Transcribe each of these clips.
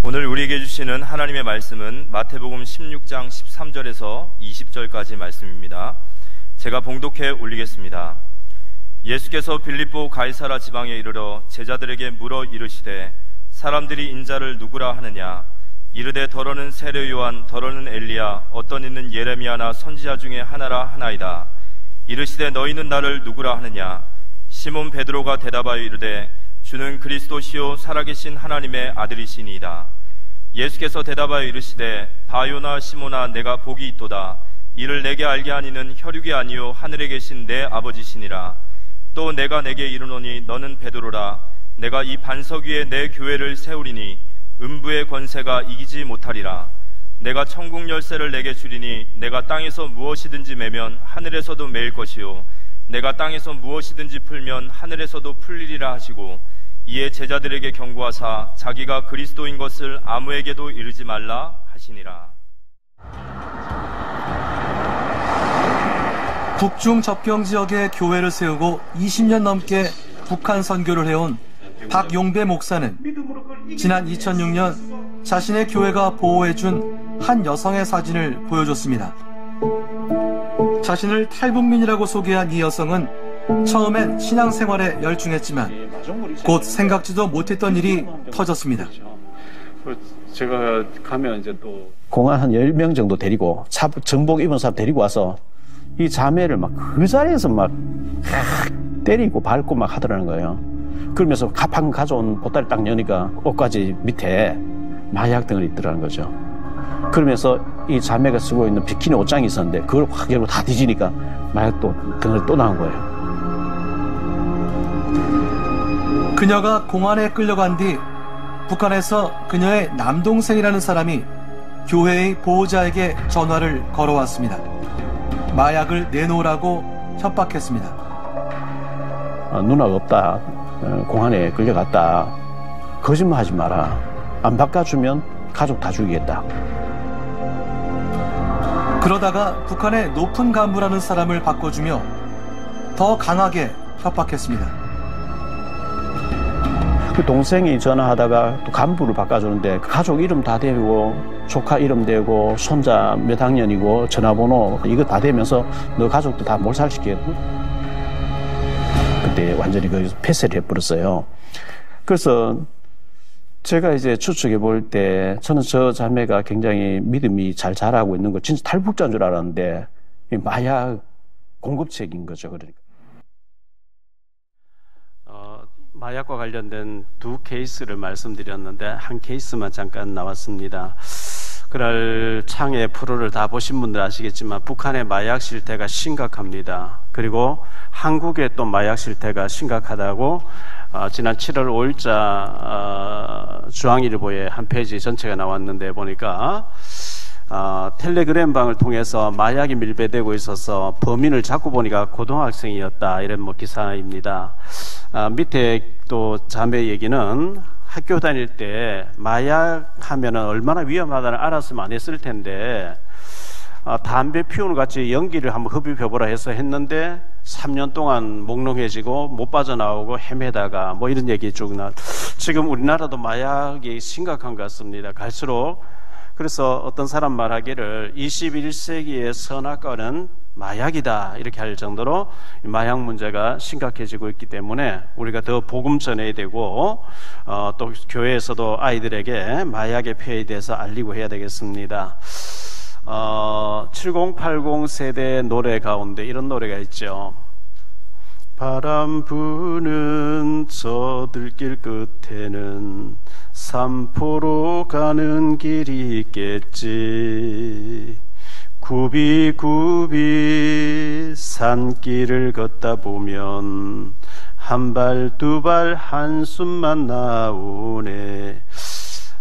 오늘 우리에게 주시는 하나님의 말씀은 마태복음 16장 13절에서 20절까지 말씀입니다. 제가 봉독해 올리겠습니다. 예수께서 빌립보 가이사라 지방에 이르러 제자들에게 물어 이르시되 사람들이 인자를 누구라 하느냐? 이르되 더러는 세례 요한, 더러는 엘리야, 어떤 이는 예레미야나 선지자 중에 하나라 하나이다. 이르시되 너희는 나를 누구라 하느냐? 시몬 베드로가 대답하여 이르되 주는 그리스도시요 살아계신 하나님의 아들이시니이다. 예수께서 대답하여 이르시되 바요나 시몬아, 내가 복이 있도다. 이를 내게 알게 하니는 혈육이 아니요 하늘에 계신 내 아버지시니라. 또 내가 내게 이르노니 너는 베드로라. 내가 이 반석 위에 내 교회를 세우리니 음부의 권세가 이기지 못하리라. 내가 천국 열쇠를 내게 주리니 내가 땅에서 무엇이든지 매면 하늘에서도 매일 것이요 내가 땅에서 무엇이든지 풀면 하늘에서도 풀리리라 하시고, 이에 제자들에게 경고하사 자기가 그리스도인 것을 아무에게도 이르지 말라 하시니라. 북중 접경 지역에 교회를 세우고 20년 넘게 북한 선교를 해온 박용배 목사는 지난 2006년 자신의 교회가 보호해준 한 여성의 사진을 보여줬습니다. 자신을 탈북민이라고 소개한 이 여성은 처음엔 신앙생활에 열중했지만 곧 생각지도 못했던 일이 터졌습니다. 제가 가면 이제 또 공안 한 10명 정도 데리고 정복 입은 사람 데리고 와서 이 자매를 막 그 자리에서 막 때리고 밟고 막 하더라는 거예요. 그러면서 방금 가져온 보따리 딱 여니까 옷가지 밑에 마약 등을 있더라는 거죠. 그러면서 이 자매가 쓰고 있는 비키니 옷장이 있었는데 그걸 확 열고 다 뒤지니까 마약도 등을 또 나온 거예요. 그녀가 공안에 끌려간 뒤 북한에서 그녀의 남동생이라는 사람이 교회의 보호자에게 전화를 걸어왔습니다. 마약을 내놓으라고 협박했습니다. 누나가 없다. 공안에 끌려갔다. 거짓말하지 마라. 안 바꿔주면 가족 다 죽이겠다. 그러다가 북한의 높은 간부라는 사람을 바꿔주며 더 강하게 협박했습니다. 그 동생이 전화하다가 또 간부를 바꿔주는데 가족 이름 다 대고 조카 이름 대고 손자 몇 학년이고 전화번호 이거 다 대면서 너 가족도 다 몰살시키겠다. 그때 완전히 거기서 폐쇄를 해버렸어요. 그래서 제가 이제 추측해 볼 때 저는 저 자매가 굉장히 믿음이 잘 자라고 있는 거 진짜 탈북자인 줄 알았는데 마약 공급책인 거죠. 그러니까. 마약과 관련된 두 케이스를 말씀드렸는데 한 케이스만 잠깐 나왔습니다. 그날 창의 프로를 다 보신 분들 아시겠지만 북한의 마약 실태가 심각합니다. 그리고 한국의 또 마약 실태가 심각하다고 지난 7월 5일자 중앙일보에 한 페이지 전체가 나왔는데 보니까 텔레그램 방을 통해서 마약이 밀배되고 있어서 범인을 잡고 보니까 고등학생이었다, 이런 기사입니다. 밑에 또 자매 얘기는 학교 다닐 때 마약 하면은 얼마나 위험하다는 알았으면 안 했을 텐데 담배 피우는 같이 연기를 한번 흡입해보라 해서 했는데 3년 동안 몽롱해지고 못 빠져나오고 헤매다가 뭐 이런 얘기 쭉 지금 우리나라도 마약이 심각한 것 같습니다. 갈수록. 그래서 어떤 사람 말하기를 21세기의 선악과는 마약이다, 이렇게 할 정도로 마약 문제가 심각해지고 있기 때문에 우리가 더 복음 전해야 되고 또 교회에서도 아이들에게 마약의 폐해에 대해서 알리고 해야 되겠습니다. 7080 세대 노래 가운데 이런 노래가 있죠. 바람 부는 저 들길 끝에는 삼포로 가는 길이 있겠지. 굽이굽이 산길을 걷다 보면 한 발 두 발 한숨만 나오네.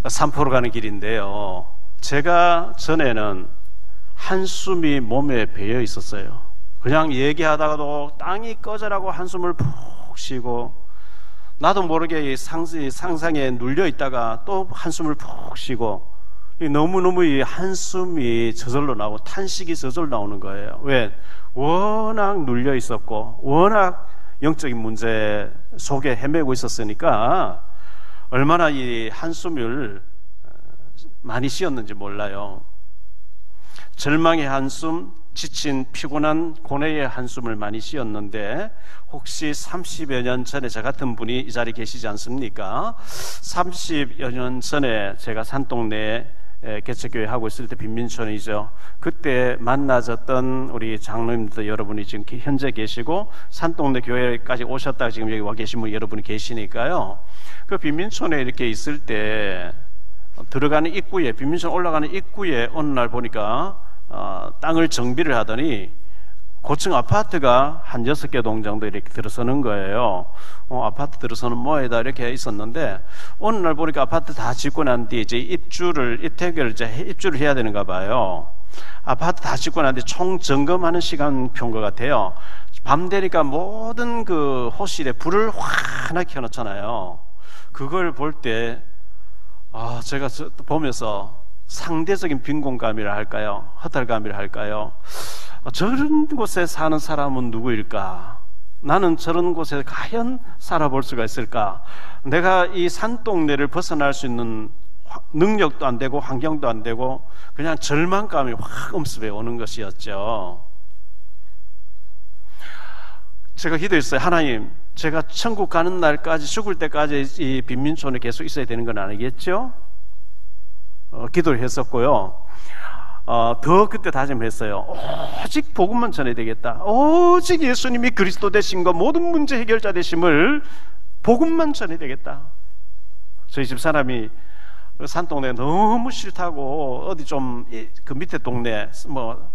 삼포로 가는 길인데요, 제가 전에는 한숨이 몸에 배어 있었어요. 그냥 얘기하다가도 땅이 꺼져라고 한숨을 푹 쉬고 나도 모르게 상상에 눌려 있다가 또 한숨을 푹 쉬고 너무너무 이 한숨이 저절로 나오고 탄식이 저절로 나오는 거예요. 왜? 워낙 눌려 있었고 워낙 영적인 문제 속에 헤매고 있었으니까 얼마나 이 한숨을 많이 쉬었는지 몰라요. 절망의 한숨, 지친 피곤한 고뇌의 한숨을 많이 쉬었는데, 혹시 30여 년 전에 저 같은 분이 이 자리에 계시지 않습니까? 30여 년 전에 제가 산동네에 개척교회 하고 있을 때 빈민촌이죠. 그때 만나졌던 우리 장로님들 여러분이 지금 현재 계시고, 산동네 교회까지 오셨다가 지금 여기 와 계신 분 여러분이 계시니까요. 그 빈민촌에 이렇게 있을 때 들어가는 입구에, 빈민촌 올라가는 입구에 어느 날 보니까 땅을 정비를 하더니 고층 아파트가 한 6개 동 정도 이렇게 들어서는 거예요. 아파트 들어서는 뭐에다 이렇게 있었는데, 어느 날 보니까 아파트 다 짓고 난 뒤에 이제 입주를 해야 되는가 봐요. 아파트 다 짓고 난 뒤에 총 점검하는 시간표인 것 같아요. 밤 되니까 모든 그 호실에 불을 환하게 켜놓잖아요. 그걸 볼 때, 제가 보면서 상대적인 빈곤감이라 할까요? 허탈감이라 할까요? 저런 곳에 사는 사람은 누구일까? 나는 저런 곳에 과연 살아볼 수가 있을까? 내가 이 산동네를 벗어날 수 있는 능력도 안 되고 환경도 안 되고 그냥 절망감이 확 엄습해 오는 것이었죠. 제가 기도했어요. 하나님, 제가 천국 가는 날까지, 죽을 때까지 이 빈민촌에 계속 있어야 되는 건 아니겠죠? 기도를 했었고요. 더 그때 다짐했어요. 오직 복음만 전해야 되겠다. 오직 예수님이 그리스도 되신 것, 모든 문제 해결자 되심을 복음만 전해야 되겠다. 저희 집 사람이 산동네 너무 싫다고 어디 좀 그 밑에 동네 뭐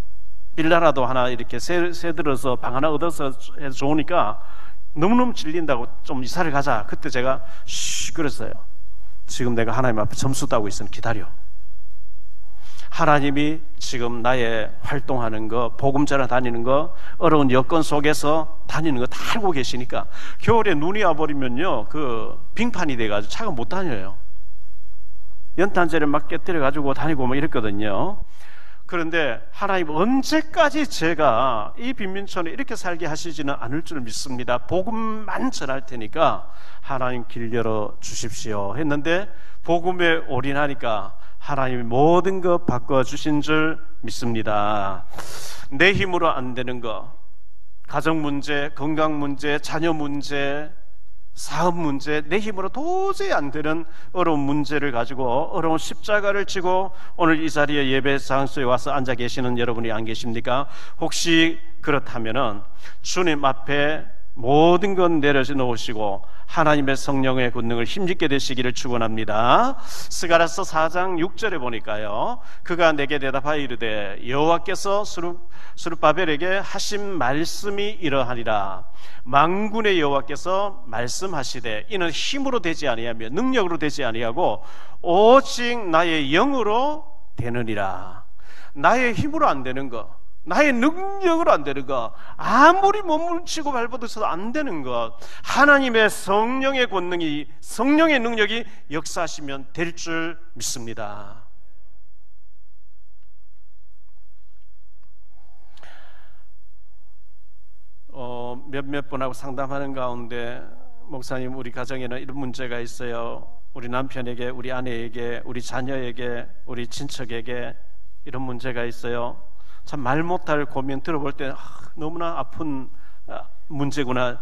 빌라라도 하나 이렇게 새 들어서 방 하나 얻어서 해서 좋으니까 너무너무 질린다고 좀 이사를 가자. 그때 제가 그랬어요. 지금 내가 하나님 앞에 점수 따고 있으니 기다려. 하나님이 지금 나의 활동하는 거, 복음 전해 다니는 거, 어려운 여건 속에서 다니는 거 다 알고 계시니까, 겨울에 눈이 와버리면요, 그 빙판이 돼가지고 차가 못 다녀요. 연탄재를 막 깨뜨려가지고 다니고 뭐 이랬거든요. 그런데 하나님 언제까지 제가 이 빈민촌에 이렇게 살게 하시지는 않을 줄 믿습니다. 복음만 전할 테니까 하나님 길 열어 주십시오 했는데, 복음에 올인하니까 하나님이 모든 것 바꿔주신 줄 믿습니다. 내 힘으로 안 되는 거, 가정 문제, 건강 문제, 자녀 문제, 사업 문제, 내 힘으로 도저히 안 되는 어려운 문제를 가지고 어려운 십자가를 지고 오늘 이 자리에 예배 장소에 와서 앉아 계시는 여러분이 안 계십니까? 혹시 그렇다면은 주님 앞에 모든 것 내려놓으시고 하나님의 성령의 권능을 힘있게 되시기를 축원합니다. 스가랴서 4장 6절에 보니까요, 그가 내게 대답하여 이르되 여호와께서 스룹바벨에게 하신 말씀이 이러하니라. 만군의 여호와께서 말씀하시되 이는 힘으로 되지 아니하며 능력으로 되지 아니하고 오직 나의 영으로 되느니라. 나의 힘으로 안 되는 것, 나의 능력으로 안 되는 것, 아무리 몸을 치고 발버둥쳐도 안 되는 것, 하나님의 성령의 권능이, 성령의 능력이 역사하시면 될 줄 믿습니다. 몇몇 분하고 상담하는 가운데, 목사님 우리 가정에는 이런 문제가 있어요. 우리 남편에게, 우리 아내에게, 우리 자녀에게, 우리 친척에게 이런 문제가 있어요. 참 말 못할 고민 들어볼 때 너무나 아픈 문제구나.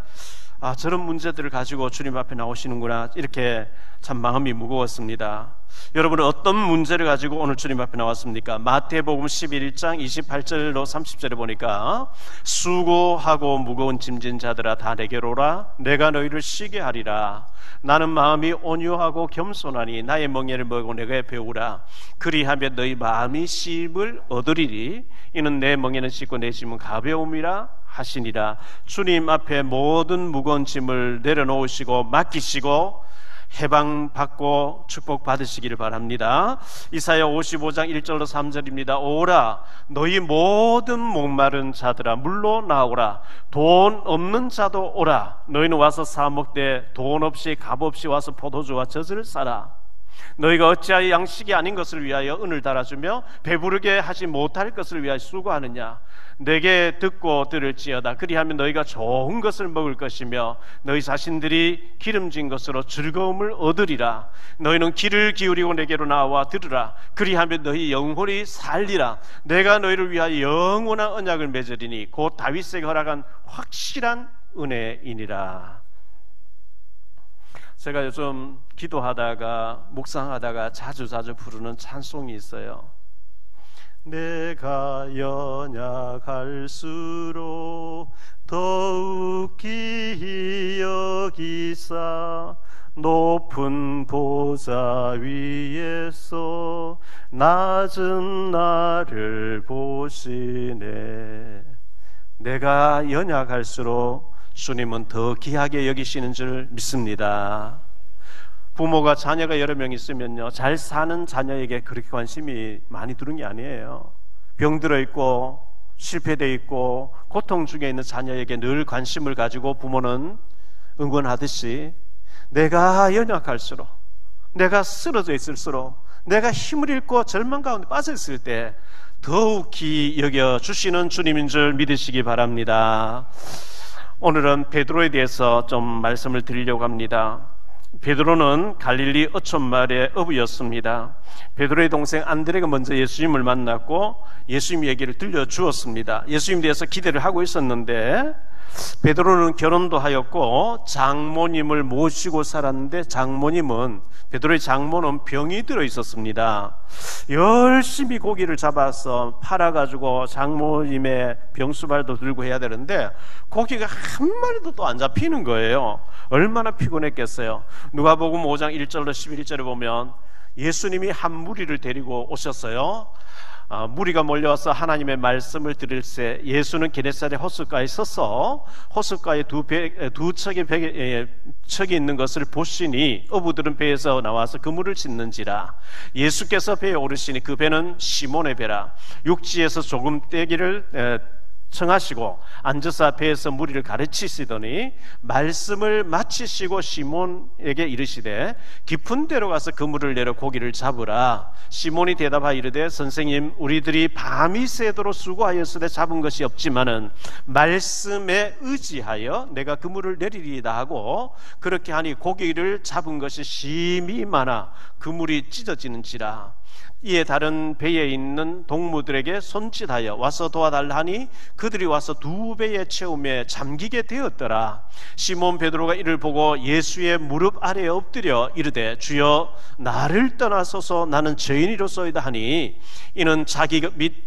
저런 문제들을 가지고 주님 앞에 나오시는구나. 이렇게 참 마음이 무거웠습니다. 여러분은 어떤 문제를 가지고 오늘 주님 앞에 나왔습니까? 마태복음 11장 28절로 30절에 보니까 수고하고 무거운 짐진 자들아 다 내게로 오라. 내가 너희를 쉬게 하리라. 나는 마음이 온유하고 겸손하니 나의 멍에를 먹고 내게 배우라. 그리하면 너희 마음이 쉼을 얻으리니 이는 내 멍에는 씻고 내 짐은 가벼움이라 하시니라. 주님 앞에 모든 무거운 짐을 내려놓으시고 맡기시고 해방받고 축복받으시기를 바랍니다. 이사야 55장 1절로 3절입니다. 오라 너희 모든 목마른 자들아 물로 나오라. 돈 없는 자도 오라. 너희는 와서 사 먹되 돈 없이 값 없이 와서 포도주와 젖을 사라. 너희가 어찌하여 양식이 아닌 것을 위하여 은을 달아주며 배부르게 하지 못할 것을 위하여 수고하느냐. 내게 듣고 들을지어다. 그리하면 너희가 좋은 것을 먹을 것이며 너희 자신들이 기름진 것으로 즐거움을 얻으리라. 너희는 귀를 기울이고 내게로 나와 들으라. 그리하면 너희 영혼이 살리라. 내가 너희를 위하여 영원한 언약을 맺으리니 곧 다윗에게 허락한 확실한 은혜이니라. 제가 요즘 기도하다가 묵상하다가 자주 부르는 찬송이 있어요. 내가 연약할수록 더욱 기히 여기사 높은 보좌 위에서 낮은 나를 보시네. 내가 연약할수록 주님은 더 귀하게 여기시는 줄 믿습니다. 부모가 자녀가 여러 명 있으면요, 잘 사는 자녀에게 그렇게 관심이 많이 두는 게 아니에요. 병들어 있고 실패되어 있고 고통 중에 있는 자녀에게 늘 관심을 가지고 부모는 응원하듯이 내가 연약할수록, 내가 쓰러져 있을수록, 내가 힘을 잃고 절망 가운데 빠져 있을 때 더욱 귀히 여겨주시는 주님인 줄 믿으시기 바랍니다. 오늘은 베드로에 대해서 좀 말씀을 드리려고 합니다. 베드로는 갈릴리 어촌마을의 어부였습니다. 베드로의 동생 안드레가 먼저 예수님을 만났고 예수님 얘기를 들려주었습니다. 예수님에 대해서 기대를 하고 있었는데 베드로는 결혼도 하였고 장모님을 모시고 살았는데 베드로의 장모는 병이 들어 있었습니다. 열심히 고기를 잡아서 팔아가지고 장모님의 병수발도 들고 해야 되는데 고기가 한 마리도 또 안 잡히는 거예요. 얼마나 피곤했겠어요. 누가복음 5장 1절로 11절에 보면 예수님이 한 무리를 데리고 오셨어요. 무리가 몰려와서 하나님의 말씀을 들을새 예수는 게네사렛 호숫가에 서서 호숫가에 두 척이 있는 것을 보시니 어부들은 배에서 나와서 그물을 짚는지라. 예수께서 배에 오르시니 그 배는 시몬의 배라. 육지에서 조금 떼기를 청하시고 앉아서 배에서 무리를 가르치시더니 말씀을 마치시고 시몬에게 이르시되 깊은 데로 가서 그물을 내려 고기를 잡으라. 시몬이 대답하여 이르되 선생님, 우리들이 밤이 새도록 수고하였으되 잡은 것이 없지만은 말씀에 의지하여 내가 그물을 내리리이다 하고 그렇게 하니 고기를 잡은 것이 심히 많아 그물이 찢어지는지라. 이에 다른 배에 있는 동무들에게 손짓하여 와서 도와달라 하니 그들이 와서 두 배의 채움에 잠기게 되었더라. 시몬 베드로가 이를 보고 예수의 무릎 아래에 엎드려 이르되 주여 나를 떠나소서 나는 죄인이로소이다 하니 이는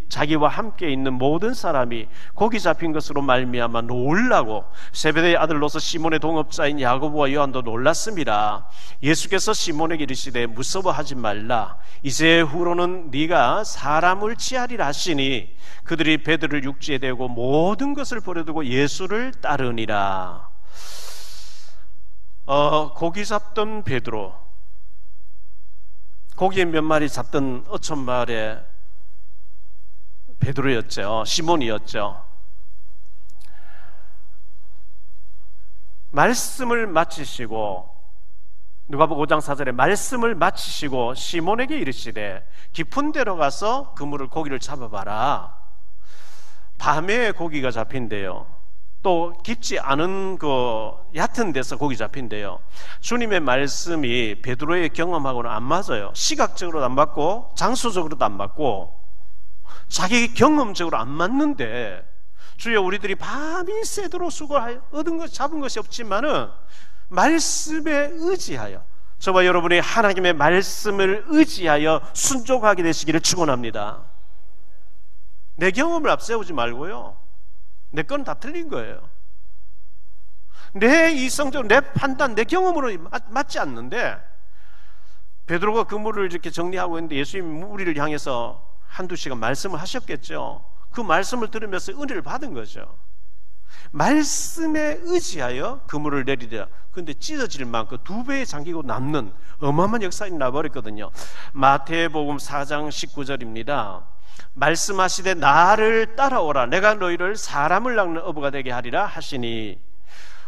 자기와 함께 있는 모든 사람이 고기 잡힌 것으로 말미암아 놀라고 세베대의 아들로서 시몬의 동업자인 야고보와 요한도 놀랐습니다. 예수께서 시몬에게 이르시되 무서워하지 말라. 이제 후로는 네가 사람을 취하리라 하시니 그들이 배들을 육지에 대고 모든 것을 버려두고 예수를 따르니라. 고기 잡던 베드로, 고기 몇 마리 잡던 어촌마을의 베드로였죠. 시몬이었죠. 말씀을 마치시고 누가복음 5장 4절에 말씀을 마치시고 시몬에게 이르시되 깊은 데로 가서 그물을 고기를 잡아봐라. 밤에 고기가 잡힌대요. 또 깊지 않은 그 얕은 데서 고기 잡힌대요. 주님의 말씀이 베드로의 경험하고는 안 맞아요. 시각적으로도 안 맞고 장소적으로도 안 맞고 자기 경험적으로 안 맞는데 주여 우리들이 밤이 새도록 수고하여 얻은 것 잡은 것이 없지만은 말씀에 의지하여 저와 여러분이 하나님의 말씀을 의지하여 순종하게 되시기를 축원합니다. 내 경험을 앞세우지 말고요, 내 건 다 틀린 거예요. 내 이성적으로 내 판단, 내 경험으로 맞지 않는데 베드로가 그물을 이렇게 정리하고 있는데 예수님 무리를 향해서 한두 시간 말씀을 하셨겠죠. 그 말씀을 들으면서 은혜를 받은 거죠. 말씀에 의지하여 그물을 내리려. 그런데 찢어질 만큼 두 배에 잠기고 남는 어마어마한 역사가 나버렸거든요. 마태복음 4장 19절입니다. 말씀하시되 나를 따라오라. 내가 너희를 사람을 낚는 어부가 되게 하리라 하시니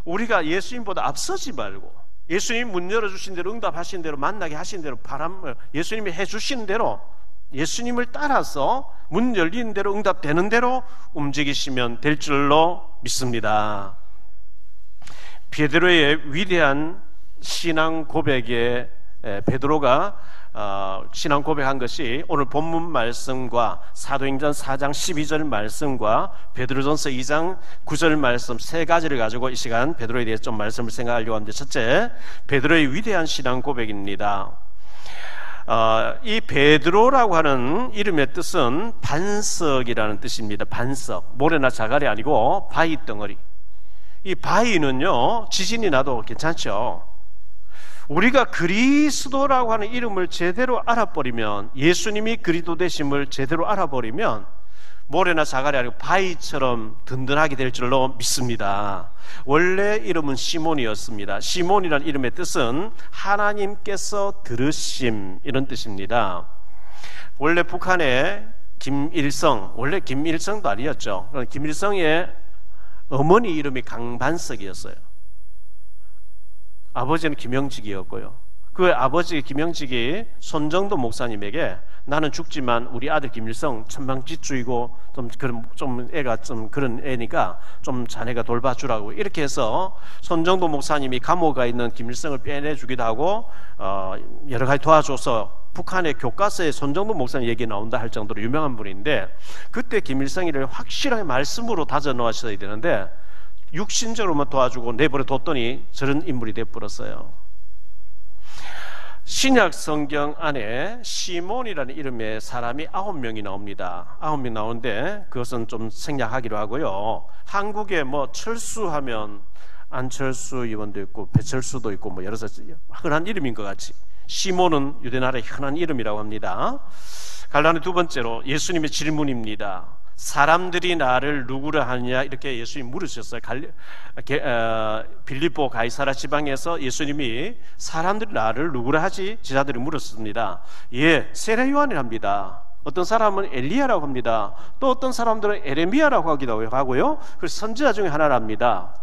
우리가 예수님보다 앞서지 말고 예수님이 문 열어주신 대로, 응답하신 대로, 만나게 하신 대로, 예수님이 해주신 대로, 예수님을 따라서 문 열리는 대로, 응답되는 대로 움직이시면 될 줄로 믿습니다. 베드로의 위대한 신앙 고백에 베드로가 신앙 고백한 것이 오늘 본문 말씀과 사도행전 4장 12절 말씀과 베드로전서 2장 9절 말씀 세 가지를 가지고 이 시간 베드로에 대해서 좀 말씀을 생각하려고 하는데, 첫째, 베드로의 위대한 신앙 고백입니다. 이 베드로라고 하는 이름의 뜻은 반석이라는 뜻입니다. 반석, 모래나 자갈이 아니고 바위 덩어리. 이 바위는요, 지진이 나도 괜찮죠. 우리가 그리스도라고 하는 이름을 제대로 알아버리면, 예수님이 그리스도 되심을 제대로 알아버리면 모래나 자갈이 아니고 바위처럼 든든하게 될 줄로 믿습니다. 원래 이름은 시몬이었습니다. 시몬이라는 이름의 뜻은 하나님께서 들으심, 이런 뜻입니다. 원래 북한의 김일성, 원래 김일성도 아니었죠. 김일성의 어머니 이름이 강반석이었어요. 아버지는 김영직이었고요. 그 아버지 김영직이 손정도 목사님에게 나는 죽지만 우리 아들 김일성 천방지주이고 좀 애가 좀 그런 애니까 좀 자네가 돌봐주라고 이렇게 해서 손정도 목사님이 감옥에 있는 김일성을 빼내주기도 하고 여러 가지 도와줘서 북한의 교과서에 손정도 목사님 얘기 나온다 할 정도로 유명한 분인데, 그때 김일성이를 확실하게 말씀으로 다져 놓으셔야 되는데 육신적으로만 도와주고 내버려 뒀더니 저런 인물이 되어버렸어요. 신약 성경 안에 시몬이라는 이름의 사람이 9명이 나옵니다. 9명 나오는데 그것은 좀 생략하기로 하고요. 한국에 뭐 철수하면 안철수 의원도 있고 배철수도 있고 뭐 여러 가지 흔한 이름인 것 같이 시몬은 유대나라의 흔한 이름이라고 합니다. 갈라는 두 번째로 예수님의 질문입니다. 사람들이 나를 누구라 하느냐, 이렇게 예수님이 물으셨어요. 빌립보 가이사라 지방에서 예수님이 사람들이 나를 누구라 하지? 제자들이 물었습니다. 예, 세례 요한이랍니다. 어떤 사람은 엘리야라고 합니다. 또 어떤 사람들은 에레미야라고 하기도 하고요. 그래서 선지자 중에 하나랍니다.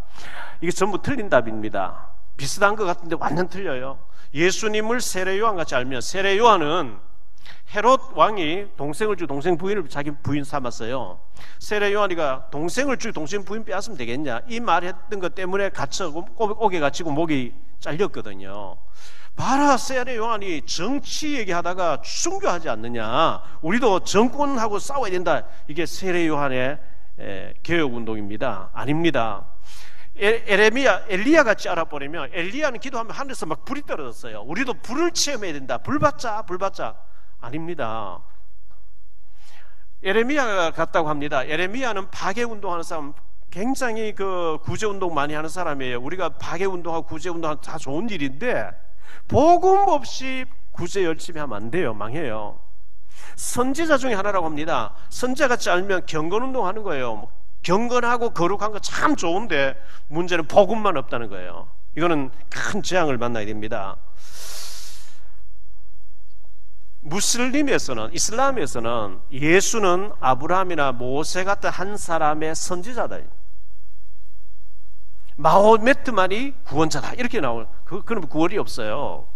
이게 전부 틀린 답입니다. 비슷한 것 같은데 완전 틀려요. 예수님을 세례 요한같이 알면, 세례 요한은 헤롯 왕이 동생을 주고 동생 부인을 자기 부인 삼았어요. 세례 요한이가 동생을 주고 동생 부인 빼앗으면 되겠냐, 이 말했던 것 때문에 갇혀 옥에 갇히고 목이 잘렸거든요. 봐라, 세례 요한이 정치 얘기하다가 순교하지 않느냐, 우리도 정권하고 싸워야 된다. 이게 세례 요한의 개혁운동입니다. 아닙니다. 에레미야, 엘리야 같이 알아버리면, 엘리야는 기도하면 하늘에서 막 불이 떨어졌어요. 우리도 불을 체험해야 된다. 불 받자, 불 받자. 아닙니다. 에레미야가 같다고 합니다. 에레미야는 박해운동하는 사람, 굉장히 그 구제운동 많이 하는 사람이에요. 우리가 박해운동하고 구제운동하는 다 좋은 일인데 복음 없이 구제 열심히 하면 안 돼요. 망해요. 선지자 중에 하나라고 합니다. 선지자같이 알면 경건운동 하는 거예요. 경건하고 거룩한 거 참 좋은데 문제는 복음만 없다는 거예요. 이거는 큰 재앙을 만나야 됩니다. 무슬림에서는, 이슬람에서는 예수는 아브라함이나 모세 같은 한 사람의 선지자다, 마호메트만이 구원자다, 이렇게 나오는, 그럼 구원이 없어요.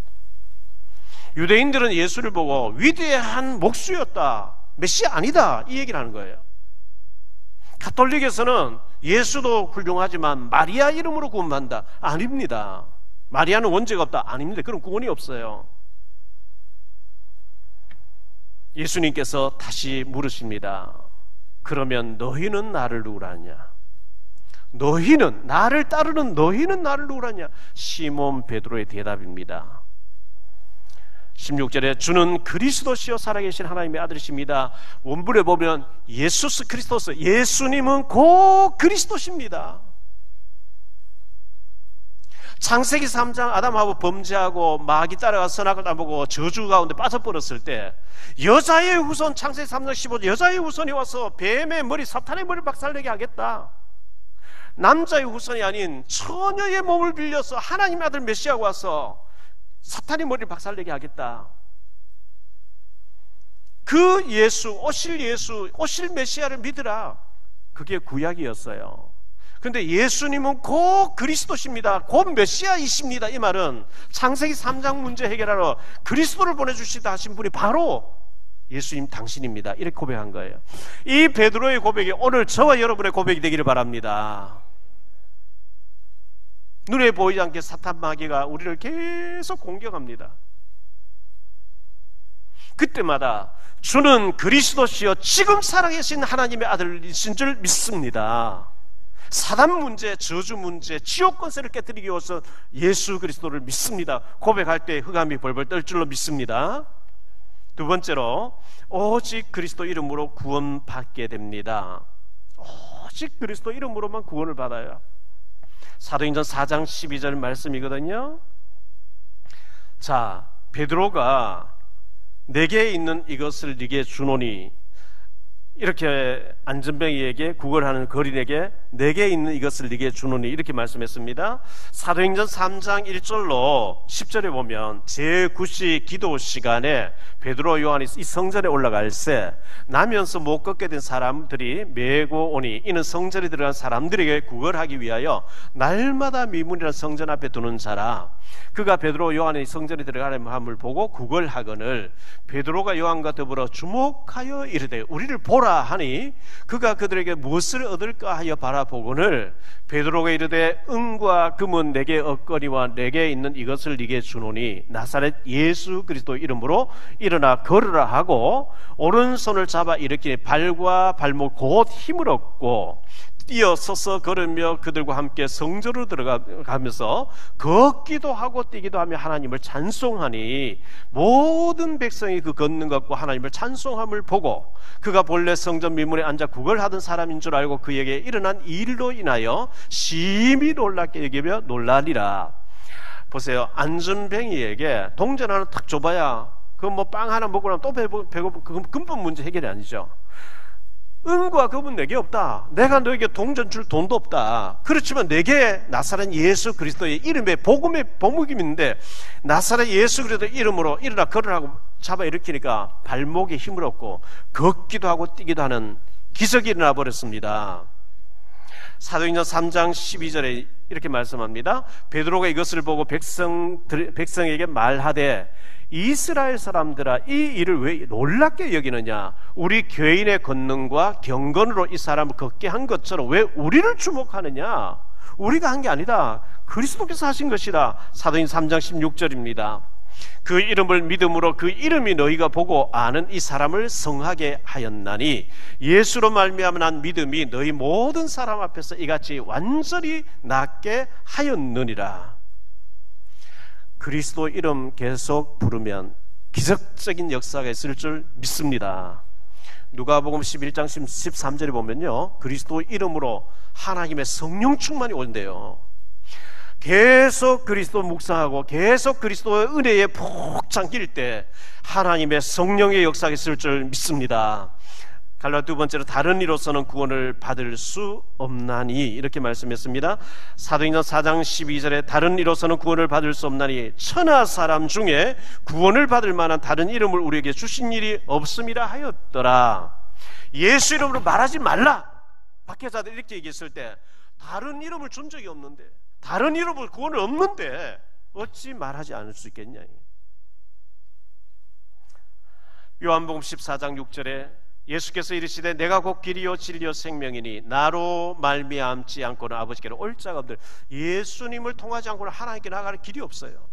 유대인들은 예수를 보고 위대한 목수였다, 메시아 아니다, 이 얘기를 하는 거예요. 가톨릭에서는 예수도 훌륭하지만 마리아 이름으로 구원받는다, 아닙니다. 마리아는 원죄가 없다, 아닙니다. 그럼 구원이 없어요. 예수님께서 다시 물으십니다. 그러면 너희는 나를 누구라 하냐? 너희는, 나를 따르는 너희는 나를 누구라 하냐? 시몬 베드로의 대답입니다. 16절에 주는 그리스도시요 살아계신 하나님의 아들이십니다. 원문에 보면 예수스 크리스토스, 예수님은 곧 그리스도십니다. 창세기 3장 아담하고 범죄하고 마귀 따라가 선악을 따보고 저주 가운데 빠져버렸을 때 여자의 후손, 창세기 3장 15절, 여자의 후손이 와서 뱀의 머리, 사탄의 머리를 박살내게 하겠다. 남자의 후손이 아닌 처녀의 몸을 빌려서 하나님의 아들 메시아가 와서 사탄의 머리를 박살내게 하겠다. 그 예수, 오실 메시아를 믿으라. 그게 구약이었어요. 근데 예수님은 곧 그리스도십니다. 곧 메시아이십니다. 이 말은 창세기 3장 문제 해결하러 그리스도를 보내주시다 하신 분이 바로 예수님 당신입니다. 이렇게 고백한 거예요. 이 베드로의 고백이 오늘 저와 여러분의 고백이 되기를 바랍니다. 눈에 보이지 않게 사탄 마귀가 우리를 계속 공격합니다. 그때마다 주는 그리스도시여 지금 살아계신 하나님의 아들이신 줄 믿습니다. 사단 문제, 저주 문제, 지옥 권세를 깨뜨리기 위해서 예수 그리스도를 믿습니다. 고백할 때 흑암이 벌벌 떨 줄로 믿습니다. 두 번째로 오직 그리스도 이름으로 구원받게 됩니다. 오직 그리스도 이름으로만 구원을 받아요. 사도행전 4장 12절 말씀이거든요. 자, 베드로가 내게 있는 이것을 네게 주노니, 이렇게 안전뱅이에게 구걸하는 거린에게 내게 있는 이것을 네게 주노니 이렇게 말씀했습니다. 사도행전 3장 1절로 10절에 보면 제9시 기도 시간에 베드로 요한이 이 성전에 올라갈새 나면서 못 걷게 된 사람들이 메고 오니 이는 성전에 들어간 사람들에게 구걸하기 위하여 날마다 미문이라는 성전 앞에 두는 자라. 그가 베드로 요한이 성전에 들어가는 함을 보고 구걸하거늘 베드로가 요한과 더불어 주목하여 이르되 우리를 보라 하니 그가 그들에게 무엇을 얻을까 하여 바라보거늘 베드로가 이르되 은과 금은 내게 없거니와 내게 있는 이것을 네게 주노니 나사렛 예수 그리스도 이름으로 일어나 걸으라 하고 오른손을 잡아 일으키니 발과 발목 곧 힘을 얻고 뛰어서서 걸으며 그들과 함께 성전으로 들어가면서 걷기도 하고 뛰기도 하며 하나님을 찬송하니 모든 백성이 그 걷는 것과 하나님을 찬송함을 보고 그가 본래 성전 미문에 앉아 구걸하던 사람인 줄 알고 그에게 일어난 일로 인하여 심히 놀랍게 여기며 놀라리라. 보세요. 안전뱅이에게 동전 하나 탁 줘봐야 그 뭐 빵 하나 먹고 나면 또 배고프 그 근본 문제 해결이 아니죠. 은과 금은 내게 없다. 내가 너에게 동전 줄 돈도 없다. 그렇지만 내게 나사렛 예수 그리스도의 이름에 복음의 복음이 있는데 나사렛 예수 그리스도의 이름으로 일어나 걸으라고 잡아 일으키니까 발목에 힘을 얻고 걷기도 하고 뛰기도 하는 기적이 일어나 버렸습니다. 사도행전 3장 12절에 이렇게 말씀합니다. 베드로가 이것을 보고 백성에게 말하되 이스라엘 사람들아 이 일을 왜 놀랍게 여기느냐. 우리 교인의 권능과 경건으로 이 사람을 걷게 한 것처럼 왜 우리를 주목하느냐. 우리가 한 게 아니다. 그리스도께서 하신 것이다. 사도행전 3장 16절입니다. 그 이름을 믿음으로 그 이름이 너희가 보고 아는 이 사람을 성하게 하였나니 예수로 말미암아 난 믿음이 너희 모든 사람 앞에서 이같이 완전히 낫게 하였느니라. 그리스도 이름 계속 부르면 기적적인 역사가 있을 줄 믿습니다. 누가복음 11장 13절에 보면요 그리스도 이름으로 하나님의 성령 충만이 온대요. 계속 그리스도 묵상하고 계속 그리스도의 은혜에 푹 잠길 때 하나님의 성령의 역사가 있을 줄 믿습니다. 갈라 두 번째로 다른 이로서는 구원을 받을 수 없나니 이렇게 말씀했습니다. 사도행전 4장 12절에 다른 이로서는 구원을 받을 수 없나니 천하 사람 중에 구원을 받을 만한 다른 이름을 우리에게 주신 일이 없음이라 하였더라. 예수 이름으로 말하지 말라. 박해자들 이렇게 얘기했을 때 다른 이름을 준 적이 없는데 다른 이름으로 구원을 없는데 어찌 말하지 않을 수 있겠냐. 요한복음 14장 6절에 예수께서 이르시되 내가 곧 길이요 진리요 생명이니 나로 말미암지 않고는 아버지께로 올 자가 없느니라. 예수님을 통하지 않고는 하나님께 나가는 길이 없어요.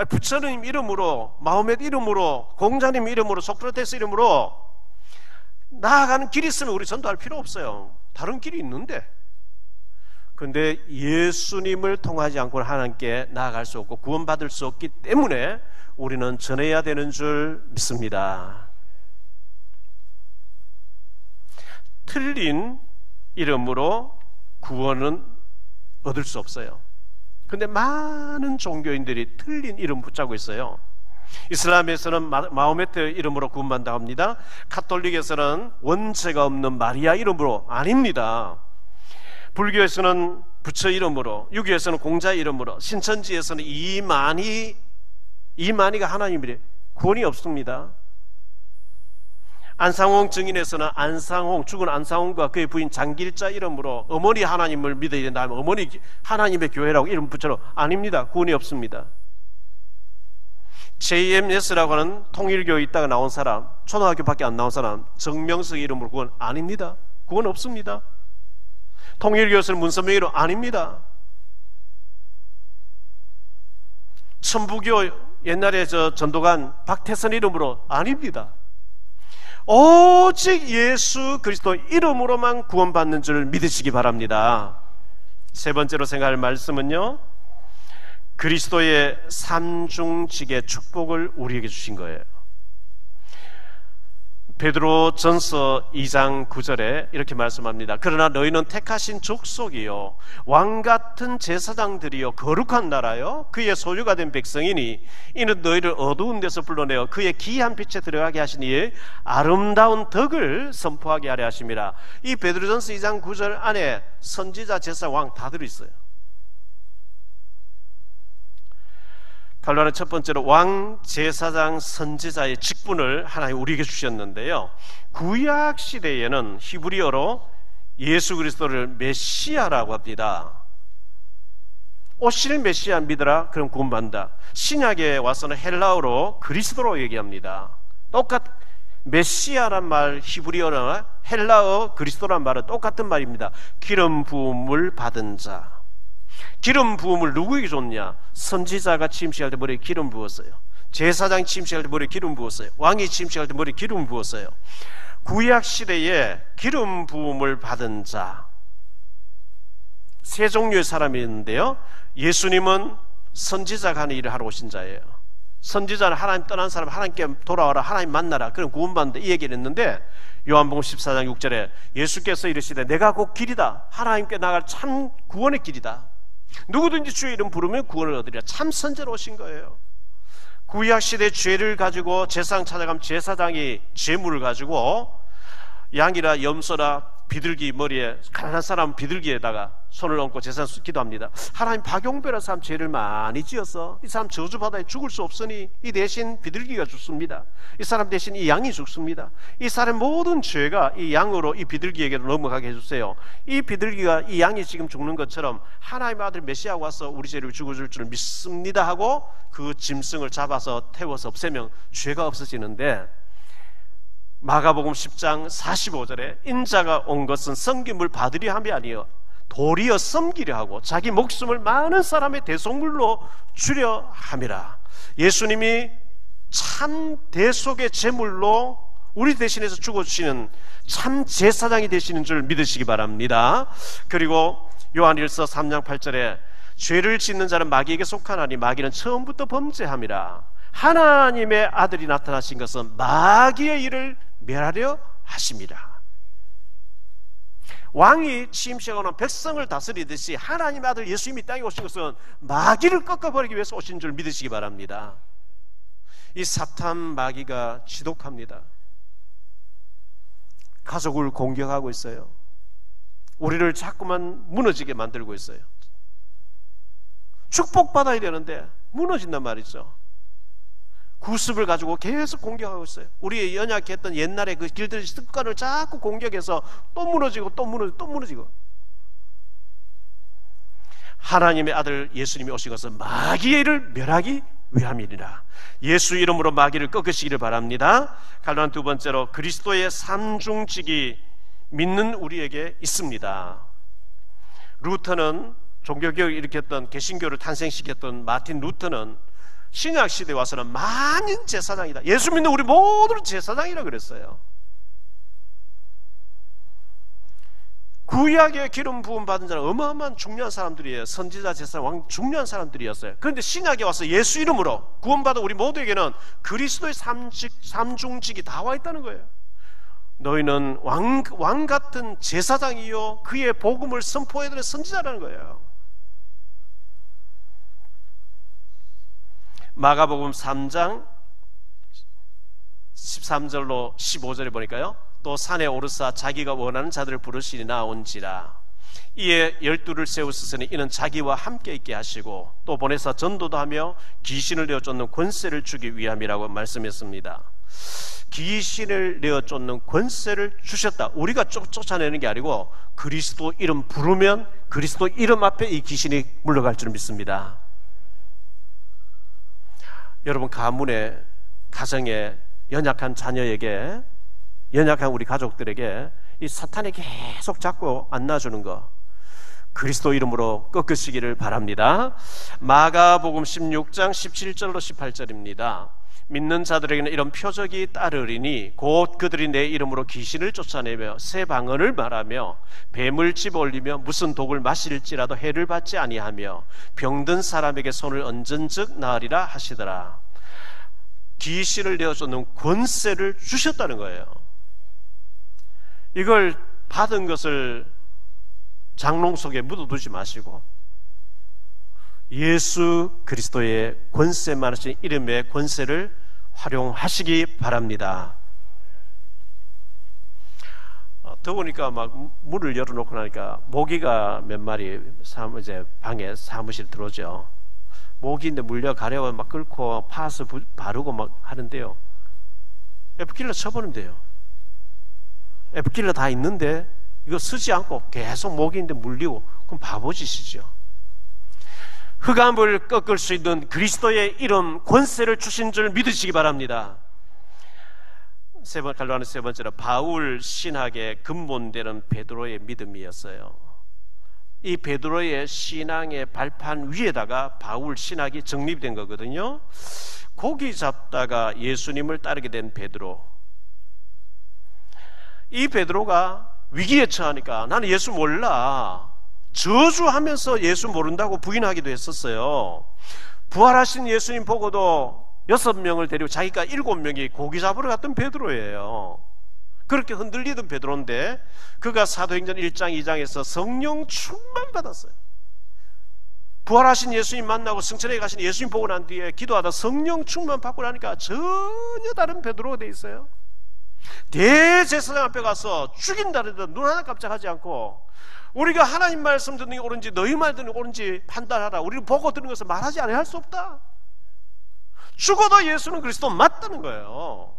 부처님 이름으로 마호멧 이름으로 공자님 이름으로 소크라테스 이름으로 나아가는 길이 있으면 우리 전도할 필요 없어요. 다른 길이 있는데 근데 예수님을 통하지 않고는 하나님께 나아갈 수 없고 구원받을 수 없기 때문에 우리는 전해야 되는 줄 믿습니다. 틀린 이름으로 구원은 얻을 수 없어요. 근데 많은 종교인들이 틀린 이름 붙잡고 있어요. 이슬람에서는 마호메트 이름으로 구원받는다고 합니다. 카톨릭에서는 원죄가 없는 마리아 이름으로 아닙니다. 불교에서는 부처 이름으로, 유교에서는 공자 이름으로, 신천지에서는 이만희가 하나님이래. 구원이 없습니다. 안상홍 증인에서는 안상홍, 죽은 안상홍과 그의 부인 장길자 이름으로 어머니 하나님을 믿어야 된다 하면 어머니 하나님의 교회라고 이름 붙여도 아닙니다. 구원이 없습니다. JMS라고 하는 통일교에 있다가 나온 사람, 초등학교밖에 안 나온 사람, 정명석 이름으로 구원 아닙니다. 구원 없습니다. 통일교에서는 문선명 이름 아닙니다. 천부교 옛날에 전도관 박태선 이름으로 아닙니다. 오직 예수 그리스도 이름으로만 구원받는 줄 믿으시기 바랍니다. 세 번째로 생각할 말씀은요, 그리스도의 삼중직의 축복을 우리에게 주신 거예요. 베드로 전서 2장 9절에 이렇게 말씀합니다. 그러나 너희는 택하신 족속이요 왕같은 제사장들이요 거룩한 나라요 그의 소유가 된 백성이니 이는 너희를 어두운 데서 불러내어 그의 기이한 빛에 들어가게 하신 이의 아름다운 덕을 선포하게 하려 하심이라. 이 베드로 전서 2장 9절 안에 선지자, 제사장, 왕 다 들어있어요. 갈로는 첫 번째로 왕, 제사장, 선지자의 직분을 하나님 우리에게 주셨는데요, 구약 시대에는 히브리어로 예수 그리스도를 메시아라고 합니다. 오실 메시아 믿으라 그럼 구원받는다. 신약에 와서는 헬라어로 그리스도로 얘기합니다. 메시아란 말, 히브리어나 헬라어 그리스도란 말은 똑같은 말입니다. 기름 부음을 받은 자. 기름 부음을 누구에게 줬냐? 선지자가 침식할 때 머리에 기름 부었어요. 제사장이 침식할 때 머리에 기름 부었어요. 왕이 침식할 때 머리에 기름 부었어요. 구약 시대에 기름 부음을 받은 자, 세 종류의 사람이 있는데요, 예수님은 선지자가 하는 일을 하러 오신 자예요. 선지자는 하나님 떠난 사람, 하나님께 돌아와라, 하나님 만나라, 그럼 구원받는다, 이 얘기를 했는데, 요한복음 14장 6절에 예수께서 이르시되 내가 곧 길이다, 하나님께 나갈 참 구원의 길이다, 누구든지 주의 이름 부르면 구원을 얻으리라. 참 선지자로 오신 거예요. 구약시대 죄를 가지고 제사장 찾아가면 제사장이 죄물을 가지고 양이나 염소나 비둘기 머리에, 가난한 사람은 비둘기에다가 손을 얹고 제사장 기도합니다. 하나님, 박용배라는 사람 죄를 많이 지어서 이 사람 저주받아 죽을 수 없으니 이 대신 비둘기가 죽습니다. 이 사람 대신 이 양이 죽습니다. 이 사람 모든 죄가 이 양으로 이 비둘기에게로 넘어가게 해주세요. 이 비둘기가 이 양이 지금 죽는 것처럼 하나님의 아들 메시아가 와서 우리 죄를 죽어줄 줄 믿습니다 하고 그 짐승을 잡아서 태워서 없애면 죄가 없어지는데, 마가복음 10장 45절에 인자가 온 것은 섬김을 받으려 함이 아니요 도리어 섬기려 하고 자기 목숨을 많은 사람의 대속물로 주려 함이라. 예수님이 참 대속의 제물로 우리 대신해서 죽어주시는 참 제사장이 되시는 줄 믿으시기 바랍니다. 그리고 요한일서 3장 8절에 죄를 짓는 자는 마귀에게 속하나니 마귀는 처음부터 범죄함이라. 하나님의 아들이 나타나신 것은 마귀의 일을 멸하려 하심이라. 왕이 침식하거나 백성을 다스리듯이 하나님의 아들 예수님이 땅에 오신 것은 마귀를 꺾어버리기 위해서 오신 줄 믿으시기 바랍니다. 이 사탄 마귀가 지독합니다. 가족을 공격하고 있어요. 우리를 자꾸만 무너지게 만들고 있어요. 축복받아야 되는데 무너진단 말이죠. 구습을 가지고 계속 공격하고 있어요. 우리의 연약했던 옛날에 그 길들의 습관을 자꾸 공격해서 또 무너지고 또 무너지고 또 무너지고. 하나님의 아들 예수님이 오신 것은 마귀의 일을 멸하기 위함이니라. 예수 이름으로 마귀를 꺾으시기를 바랍니다. 갈로는 두 번째로 그리스도의 삼중직이 믿는 우리에게 있습니다. 루터는 종교개혁을 일으켰던, 개신교를 탄생시켰던 마틴 루터는 신약시대에 와서는 만인 제사장이다, 예수 믿는 우리 모두는 제사장이라 그랬어요. 구약의 기름 부음 받은 자는 어마어마한 중요한 사람들이에요. 선지자, 제사장, 왕, 중요한 사람들이었어요. 그런데 신약에 와서 예수 이름으로 구원받은 우리 모두에게는 그리스도의 삼중직이 다 와 있다는 거예요. 너희는 왕 같은 제사장이요 그의 복음을 선포해야 되는 선지자라는 거예요. 마가복음 3장 13절로 15절에 보니까요, 또 산에 오르사 자기가 원하는 자들을 부르시니 나온지라. 이에 12를 세우시니 이는 자기와 함께 있게 하시고 또 보내사 전도도 하며 귀신을 내어쫓는 권세를 주기 위함이라고 말씀했습니다. 귀신을 내어 쫓는 권세를 주셨다. 우리가 쫓아내는 게 아니고 그리스도 이름 부르면 그리스도 이름 앞에 이 귀신이 물러갈 줄 믿습니다. 여러분, 가문에, 가정에 연약한 자녀에게, 연약한 우리 가족들에게 이 사탄이 계속 잡고 안 놔주는 거 그리스도 이름으로 꺾으시기를 바랍니다. 마가복음 16장 17절로 18절입니다. 믿는 자들에게는 이런 표적이 따르리니 곧 그들이 내 이름으로 귀신을 쫓아내며 새 방언을 말하며 뱀을 집어올리며 무슨 독을 마실지라도 해를 받지 아니하며 병든 사람에게 손을 얹은즉 나으리라 하시더라. 귀신을 내어쫓는 권세를 주셨다는 거예요. 이걸 받은 것을 장롱 속에 묻어두지 마시고 예수 그리스도의 권세 많으신 이름의 권세를 활용하시기 바랍니다. 더우니까 막 문을 열어놓고 나니까 모기가 몇 마리 이제 방에 사무실 들어오죠. 모기인데 물려 가려워 막 끓고 파스 바르고 막 하는데요. 에프킬러 쳐버리면 돼요. 에프킬러 다 있는데 이거 쓰지 않고 계속 모기인데 물리고 그럼 바보짓이죠. 흑암을 꺾을 수 있는 그리스도의 이름 권세를 주신 줄 믿으시기 바랍니다. 갈로하는 세 번째로 바울 신학의 근본되는 베드로의 믿음이었어요. 이 베드로의 신앙의 발판 위에다가 바울 신학이 정립된 거거든요. 고기 잡다가 예수님을 따르게 된 베드로, 이 베드로가 위기에 처하니까 나는 예수 몰라 저주하면서 예수 모른다고 부인하기도 했었어요. 부활하신 예수님 보고도 6명을 데리고 자기가 7명이 고기 잡으러 갔던 베드로예요. 그렇게 흔들리던 베드로인데 그가 사도행전 1장 2장에서 성령 충만 받았어요. 부활하신 예수님 만나고 승천에 가신 예수님 보고 난 뒤에 기도하다 성령 충만 받고 나니까 전혀 다른 베드로가 돼 있어요. 대제사장 앞에 가서 죽인다 해도 눈 하나 깜짝하지 않고 우리가 하나님 말씀 듣는 게 옳은지 너희 말 듣는 게 옳은지 판단하라. 우리는 보고 듣는 것을 말하지 않아야 할 수 없다. 죽어도 예수는 그리스도 맞다는 거예요.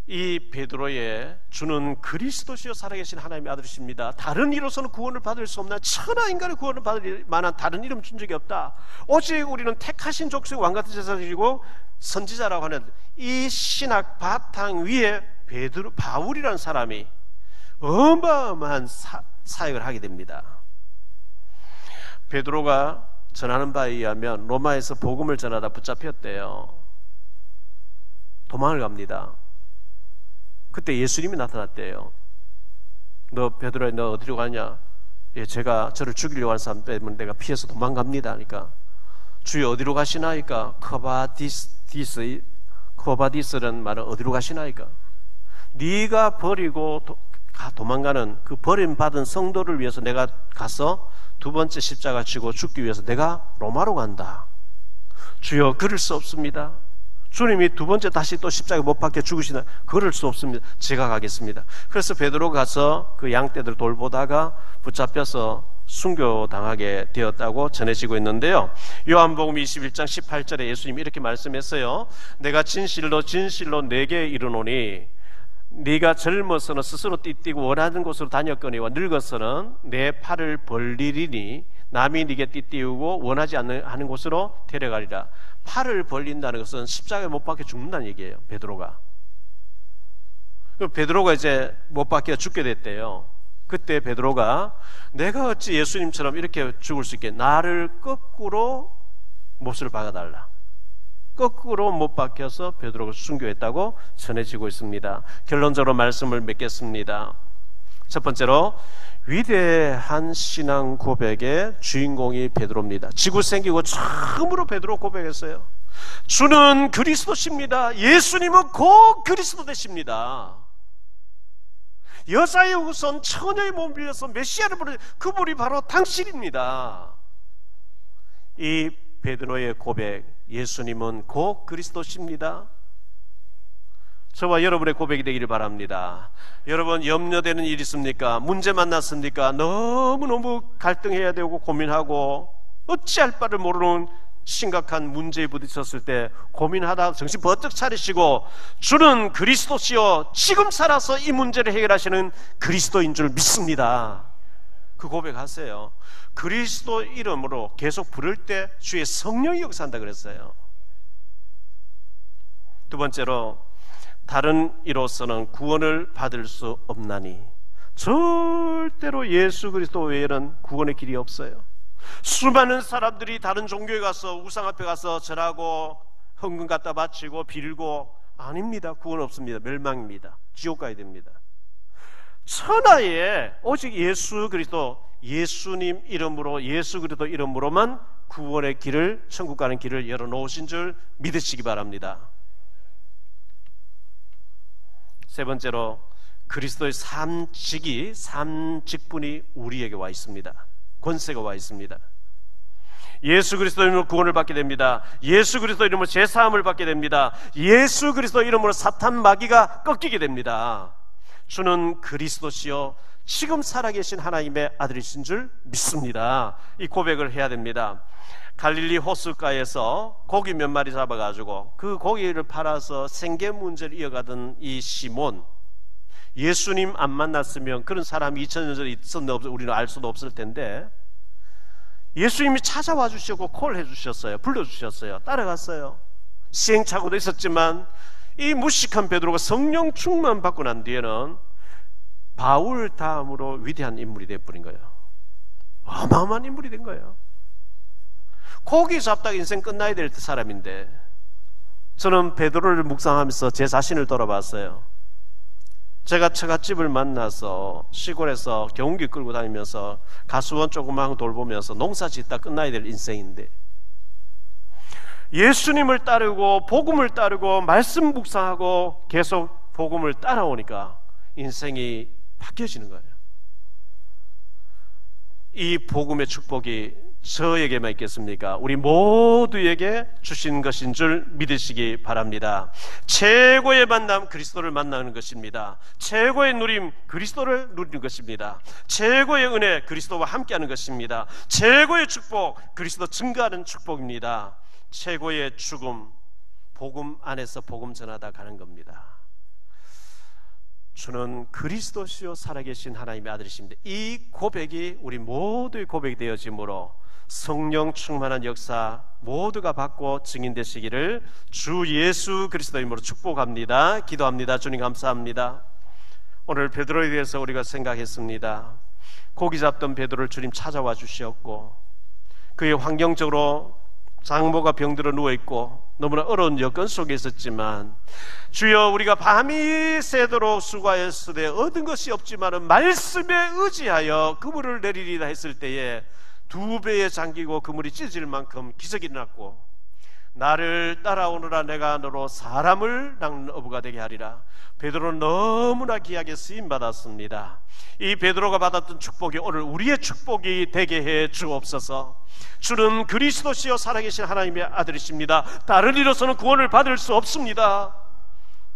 이 베드로의 주는 그리스도시요 살아계신 하나님의 아들이십니다. 다른 이로서는 구원을 받을 수 없나 천하 인간의 구원을 받을 만한 다른 이름 준 적이 없다. 오직 우리는 택하신 족속의 왕같은 제사장이고 선지자라고 하는 이 신학 바탕 위에 바울이라는 사람이 어마어마한 사역을 하게 됩니다. 베드로가 전하는 바에 의하면 로마에서 복음을 전하다 붙잡혔대요. 도망을 갑니다. 그때 예수님이 나타났대요. 너 베드로야, 너 어디로 가냐? 예, 제가 저를 죽이려고 하는 사람 때문에 내가 피해서 도망갑니다. 하니까 주여 어디로 가시나이까? 코바디스라는 말은 어디로 가시나이까? 네가 버리고 도망가는 그 버림받은 성도를 위해서 내가 가서 두 번째 십자가 지고 죽기 위해서 내가 로마로 간다. 주여 그럴 수 없습니다. 주님이 두 번째 다시 또 십자가에 못 박혀 죽으시나 그럴 수 없습니다. 제가 가겠습니다. 그래서 베드로가 가서 그 양떼들 돌보다가 붙잡혀서 순교당하게 되었다고 전해지고 있는데요. 요한복음 21장 18절에 예수님이 이렇게 말씀했어요. 내가 진실로 진실로 내게 이르노니 네가 젊어서는 스스로 띠뛰고 원하는 곳으로 다녔거니와 늙어서는 내 팔을 벌리리니 남이 네게 띠띠우고 원하지 않는 곳으로 데려가리라. 팔을 벌린다는 것은 십자가에 못 박혀 죽는다는 얘기예요. 베드로가 이제 못 박혀 죽게 됐대요. 그때 베드로가 내가 어찌 예수님처럼 이렇게 죽을 수 있게 나를 거꾸로 못을 박아달라. 거꾸로 못 박혀서 베드로가 순교했다고 전해지고 있습니다. 결론적으로 말씀을 맺겠습니다. 첫 번째로 위대한 신앙 고백의 주인공이 베드로입니다. 지구 생기고 처음으로 베드로 고백했어요. 주는 그리스도십니다. 예수님은 곧 그리스도 되십니다. 여자의 후손 처녀의 몸 빌려서 메시아를 부르는 그분이 바로 당신입니다. 이 베드로의 고백, 예수님은 곧 그리스도십니다. 저와 여러분의 고백이 되기를 바랍니다. 여러분 염려되는 일 있습니까? 문제 만났습니까? 너무너무 갈등해야 되고 고민하고 어찌할 바를 모르는 심각한 문제에 부딪혔을 때 고민하다가 정신 번뜩 차리시고 주는 그리스도시요 지금 살아서 이 문제를 해결하시는 그리스도인 줄 믿습니다. 그 고백하세요. 그리스도 이름으로 계속 부를 때 주의 성령이 역사한다 그랬어요. 두 번째로, 다른 이로서는 구원을 받을 수 없나니, 절대로 예수 그리스도 외에는 구원의 길이 없어요. 수많은 사람들이 다른 종교에 가서 우상 앞에 가서 절하고 헌금 갖다 바치고 빌고, 아닙니다. 구원 없습니다. 멸망입니다. 지옥 가야 됩니다. 천하에 오직 예수 그리스도, 예수님 이름으로, 예수 그리스도 이름으로만 구원의 길을, 천국 가는 길을 열어놓으신 줄 믿으시기 바랍니다. 세 번째로, 그리스도의 삼직분이 우리에게 와 있습니다. 권세가 와 있습니다. 예수 그리스도 이름으로 구원을 받게 됩니다. 예수 그리스도 이름으로 제사함을 받게 됩니다. 예수 그리스도 이름으로 사탄 마귀가 꺾이게 됩니다. 주는 그리스도시요 지금 살아계신 하나님의 아들이신 줄 믿습니다. 이 고백을 해야 됩니다. 갈릴리 호숫가에서 고기 몇 마리 잡아가지고 그 고기를 팔아서 생계 문제를 이어가던 이 시몬, 예수님 안 만났으면 그런 사람이 2000년 전에 있었는지 우리는 알 수도 없을 텐데, 예수님이 찾아와 주시고 콜해 주셨어요. 불러주셨어요. 따라갔어요. 시행착오도 있었지만 이 무식한 베드로가 성령 충만 받고 난 뒤에는 바울 다음으로 위대한 인물이 되어버린 거예요. 어마어마한 인물이 된 거예요. 고기 잡다가 인생 끝나야 될 사람인데, 저는 베드로를 묵상하면서 제 자신을 돌아봤어요. 제가 처갓집을 만나서 시골에서 경운기 끌고 다니면서 가수원 조그만 돌보면서 농사 짓다 끝나야 될 인생인데, 예수님을 따르고 복음을 따르고 말씀 묵상하고 계속 복음을 따라오니까 인생이 바뀌어지는 거예요. 이 복음의 축복이 저에게만 있겠습니까? 우리 모두에게 주신 것인 줄 믿으시기 바랍니다. 최고의 만남, 그리스도를 만나는 것입니다. 최고의 누림, 그리스도를 누리는 것입니다. 최고의 은혜, 그리스도와 함께하는 것입니다. 최고의 축복, 그리스도 증거하는 축복입니다. 최고의 죽음, 복음 안에서 복음 전하다 가는 겁니다. 주는 그리스도시요 살아계신 하나님의 아들이십니다. 이 고백이 우리 모두의 고백이 되어지므로 성령 충만한 역사 모두가 받고 증인되시기를 주 예수 그리스도 이름으로 축복합니다. 기도합니다. 주님 감사합니다. 오늘 베드로에 대해서 우리가 생각했습니다. 고기 잡던 베드로를 주님 찾아와 주셨고, 그의 환경적으로 장모가 병들어 누워있고 너무나 어려운 여건 속에 있었지만, 주여 우리가 밤이 새도록 수고하였으되 얻은 것이 없지만 말씀에 의지하여 그물을 내리리라 했을 때에 2배에 잠기고 그물이 찢어질 만큼 기적이 일어났고, 나를 따라오느라 내가 너로 사람을 낚는 어부가 되게 하리라. 베드로는 너무나 귀하게 쓰임받았습니다. 이 베드로가 받았던 축복이 오늘 우리의 축복이 되게 해 주옵소서. 주는 그리스도시요 살아계신 하나님의 아들이십니다. 다른 이로서는 구원을 받을 수 없습니다.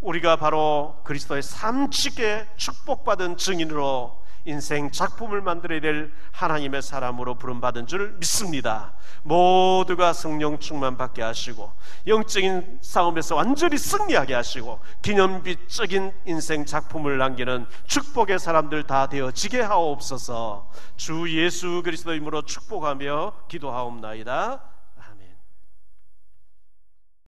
우리가 바로 그리스도의 삼직에 축복받은 증인으로 인생 작품을 만들어야 될 하나님의 사람으로 부름받은 줄 믿습니다. 모두가 성령 충만 받게 하시고 영적인 싸움에서 완전히 승리하게 하시고 기념비적인 인생 작품을 남기는 축복의 사람들 다 되어지게 하옵소서. 주 예수 그리스도 이름으로 축복하며 기도하옵나이다.